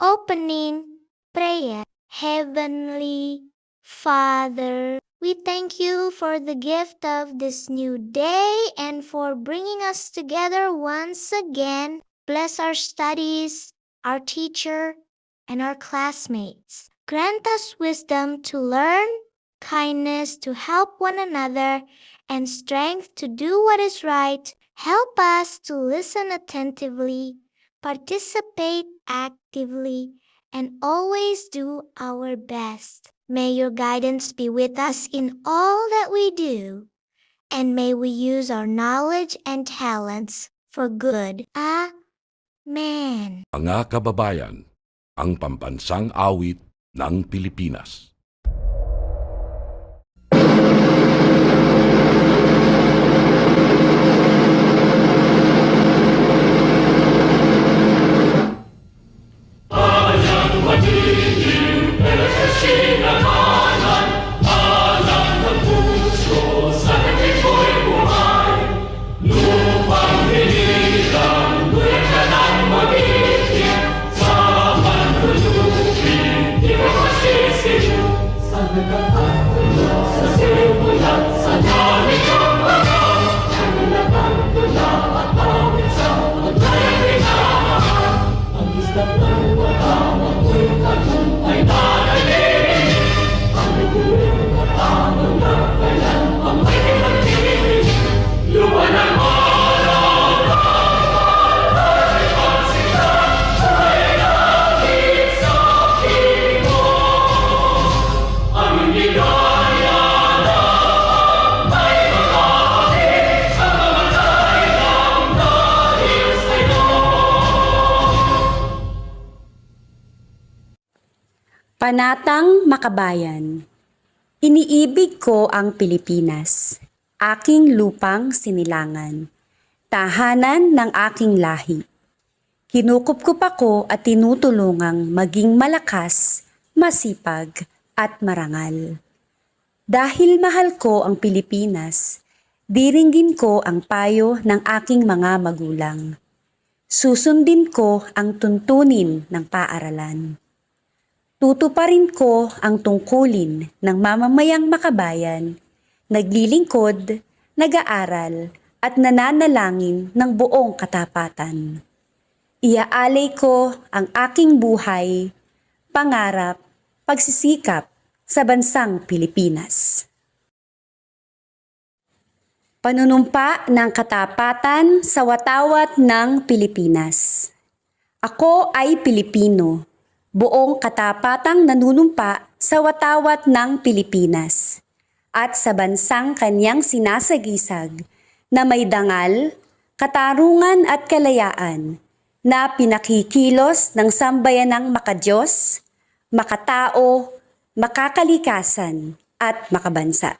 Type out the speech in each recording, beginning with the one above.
Opening prayer. Heavenly Father, we thank you for the gift of this new day and for bringing us together once again. Bless our studies, our teacher, and our classmates. Grant us wisdom to learn, kindness to help one another, and strength to do what is right. Help us to listen attentively, participate actively, and always do our best. May your guidance be with us in all that we do, and may we use our knowledge and talents for good. Amen. Mga kababayan, ang pambansang awit ng Pilipinas. Panatang Makabayan. Iniibig ko ang Pilipinas, aking lupang sinilangan, tahanan ng aking lahi. Kinukupkup ako at tinutulungang maging malakas, masipag at marangal. Dahil mahal ko ang Pilipinas, diringgin ko ang payo ng aking mga magulang. Susundin ko ang tuntunin ng paaralan. Tutuparin ko ang tungkulin ng mamamayang makabayan, naglilingkod, nag-aaral at nananalangin ng buong katapatan. Iaalay ko ang aking buhay, pangarap, pagsisikap sa bansang Pilipinas. Panunumpa ng katapatan sa watawat ng Pilipinas. Ako ay Pilipino. Buong katapatang nanunumpa sa watawat ng Pilipinas at sa bansang kanyang sinasagisag na may dangal, katarungan at kalayaan na pinakikilos ng sambayanang makadiyos, makatao, makakalikasan at makabansa.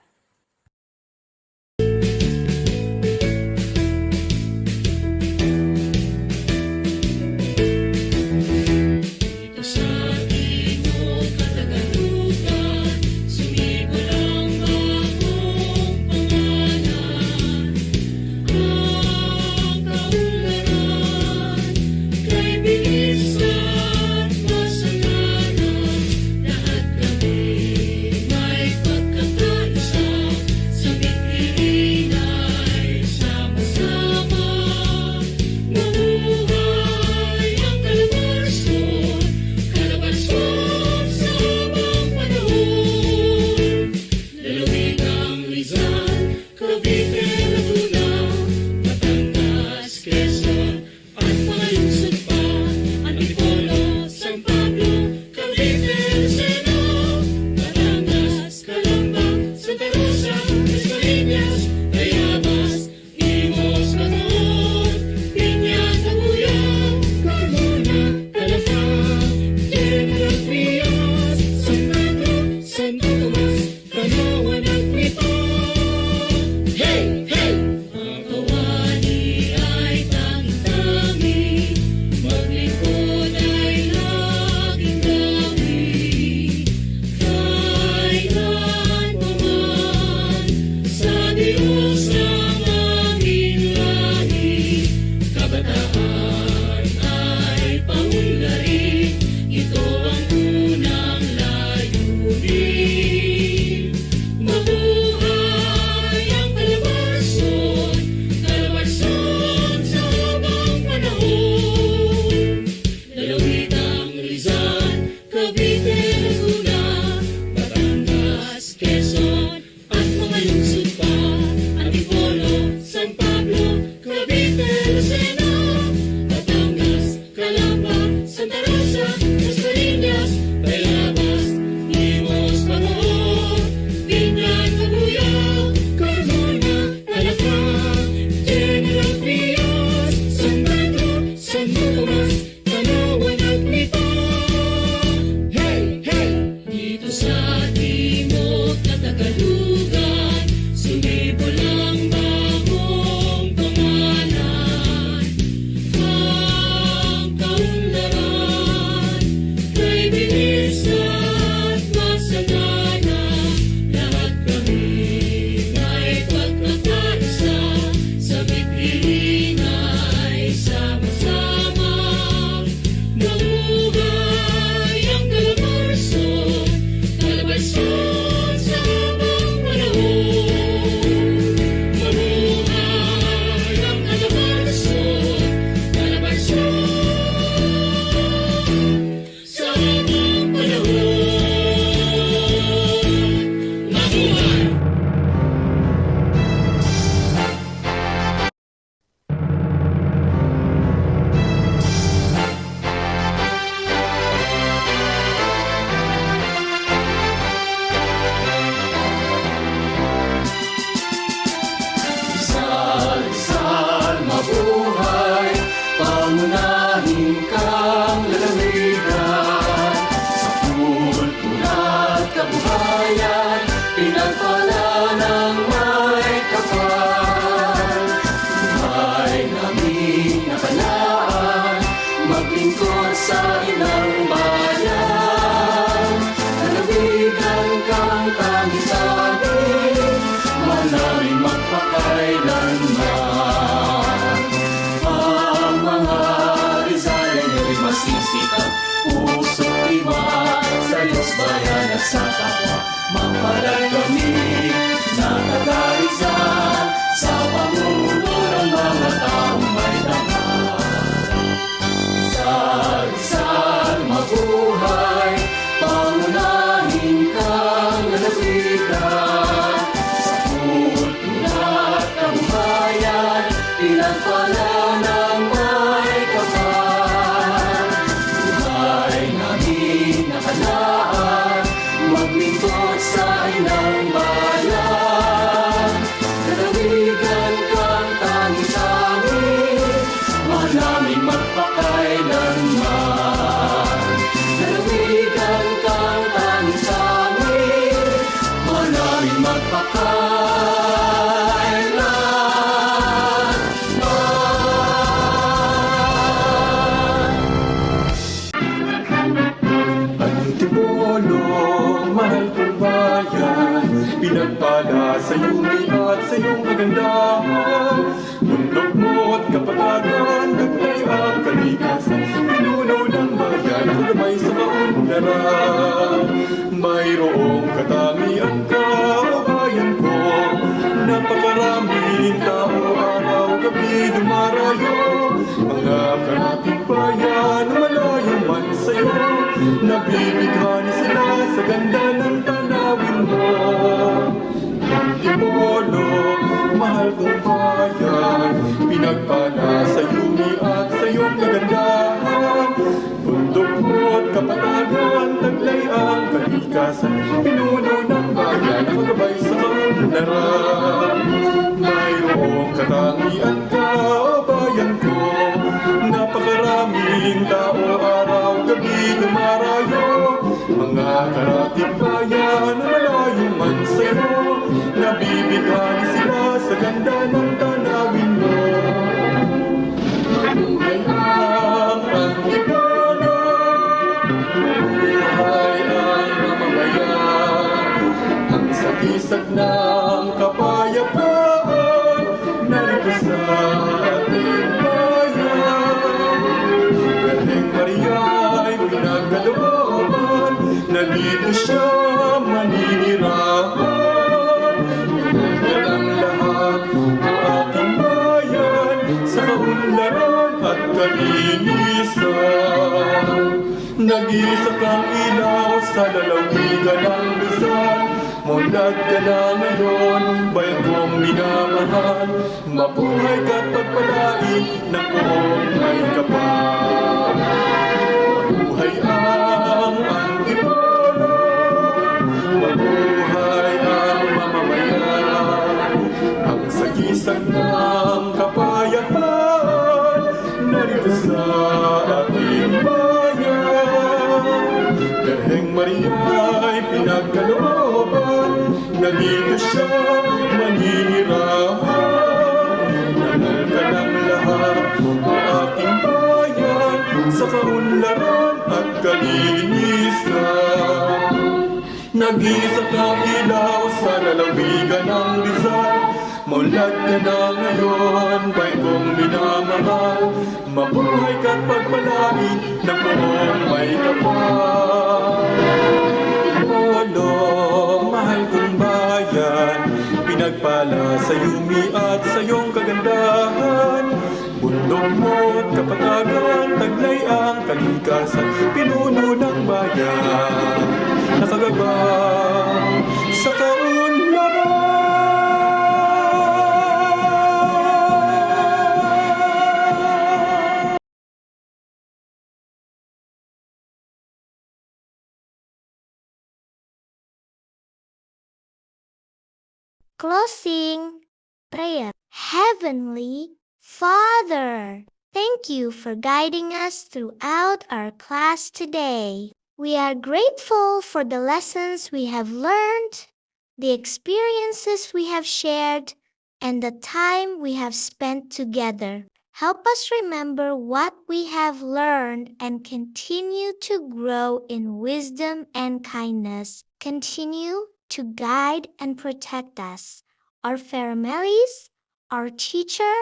Lahat kami may pagkakaisa. lumas, tanawan at lipa. Hey, hey! Dito sa timog na Tagalugan, sumibol ang bagong pangalan. Ang kaunlaran, kay bilis at masagana. Lahat kami ay pagkakaisa, sa bigling ay sama-sama. Mabuhay ang Calabarzon, Calabarzon sa habang panahon. Mabuhay ang Calabarzon, Calabarzon sa habang panahon. Mabuhay! Sal, mabuhay, pangunahin kang lalawigan. Sa kultura at kabuhayan, pinagpala ng may kapal. Buhay namin nakalaan, maglingkod sa inang bayan. Lalawigan kang tangi-tangi, manaming magpakailanman. Ang mga Rizal ay masisikap, puso't tiwala sa Diyos, bayan at sa kapwa. Mampalad kami na taga-Rizal, sa pamumuno ng mga taong may dangal. Rizal, mabuhay, pangunahin kang lalawigan. Sa kultura at kabuhayan, pinagpala ng may kapal. Buhay namin nakalaan, maglingkod sa inang bayan. Lalawigan kang tangi-tangi, manaming magpakailanman. Lalawigan kang tangi-tangi, manaming magpakailanman. Antipolo, mahal kong bayan, pinagpala sa iyong at sa iyong kagandahan. Bundok mo't kapatagan, naglay ang kalikasan, pinunaw ng bayan, gabay sa kaunlaran. Mayroong katangian ka, o bayan ko, napakaraming tao, araw-gabi dumarayo. Mga karating bayan, malayo man sa'yo, nabibighani sila sa ganda ng tanawin mo. Antipolo, mahal kong bayan, pinagpala sa iyong at sa iyong kagandahan. Bundok mo't kapatagan, taglay ang kalikasan, pinuno ng bayan, magabay sa kaunlaran. Mayroong katangian ka, o bayan ko, napakaraming tao, araw-gabi dumarayo. Mga karating bayan, malayo man sa'yo, nabibighani sila sa ganda ng tanawin mo. Mabuhay ang Antipolo, mabuhay ang mamamayan. Ang sagisag ng kapayapaan, narito sa ating bayan. Galing Maria'y pinagkalooban, nandito siya maninirahan. Walang lahat ang ating bayan, sa kaunlaran at kalinisan. Nag-iisa kang ilaw sa lalawigan ng Rizal. Mulat ka na ngayon, bayan kong minamahal. Mabuhay ka't pagpalain ng buong may kapal. Mabuhay ang Antipolo, mabuhay ang mamamayan. Ang sagisag ng kapayapaan, narito sa ating bayan. Birheng Maria'y pinagkalooban na dito siya maninirahan. Nangal ka ng lahat ng ating bayan sa kaunlaran at kalinisan. Nag-iisa kang ilaw sa lalawigan ng Rizal. Maulad ka na ngayon, bay kong minamahal. Mabuhay ka't pagpalain ng buong may kapal. Lolo, mahal kong bayan, pinagpala sa yumi at sa iyong kagandahan. Bundok mo't kapatagan, taglay ang kalikasan, pinuno ng bayan, nakagabang sa kaunlaran. Closing prayer. Heavenly Father, thank you for guiding us throughout our class today. We are grateful for the lessons we have learned, the experiences we have shared, and the time we have spent together. Help us remember what we have learned and continue to grow in wisdom and kindness. Continue to guide and protect us, our families, our teacher,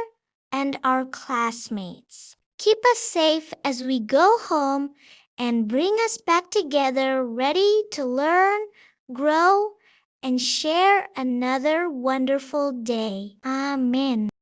and our classmates. Keep us safe as we go home and bring us back together ready to learn, grow, and share another wonderful day. Amen.